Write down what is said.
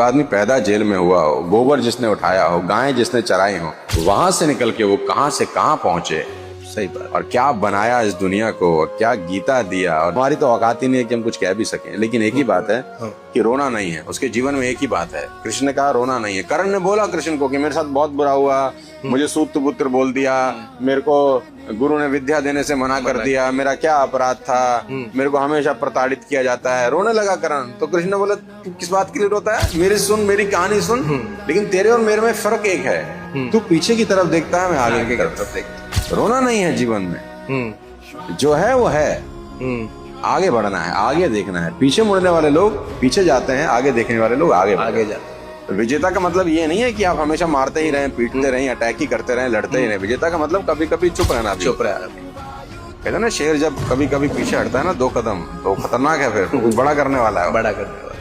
आदमी पैदा जेल में हुआ हो, गोबर जिसने उठाया हो, गायें जिसने चराई हो, वहां से निकल के वो कहां से कहां पहुंचे। सही बात। और क्या बनाया इस दुनिया को, और क्या गीता दिया। और हमारी तो औकात ही नहीं है कि हम कुछ कह भी सकें, लेकिन एक ही बात है कि रोना नहीं है। उसके जीवन में एक ही बात है, कृष्ण ने कहा रोना नहीं है। कर्ण ने बोला कृष्ण को कि मेरे साथ बहुत बुरा हुआ, मुझे सूत पुत्र बोल दिया, मेरे को गुरु ने विद्या देने से मना कर दिया, मेरा क्या अपराध था, मेरे को हमेशा प्रताड़ित किया जाता है। रोने लगा कर्ण। तो कृष्ण ने बोला तू किस बात के लिए रोता है, मेरी सुन, मेरी कहानी सुन। लेकिन तेरे और मेरे में फर्क एक है, तू पीछे की तरफ देखता है, मैं आगे की तरफ देखता हूं। रोना नहीं है जीवन में, जो है वो है। आगे बढ़ना है, आगे देखना है। पीछे मुड़ने वाले लोग पीछे जाते हैं, आगे देखने वाले लोग आगे आगे जाते हैं। विजेता का मतलब ये नहीं है कि आप हमेशा मारते ही रहें, पीटते रहें, अटैक ही करते रहें, लड़ते ही रहें। विजेता का मतलब कभी कभी चुप रहना भी। चुप रहा। कहते हैं ना, शेर जब कभी कभी पीछे हटता है ना 2 कदम, तो खतरनाक है, फिर कुछ बड़ा करने वाला है। बड़ा करने वाला।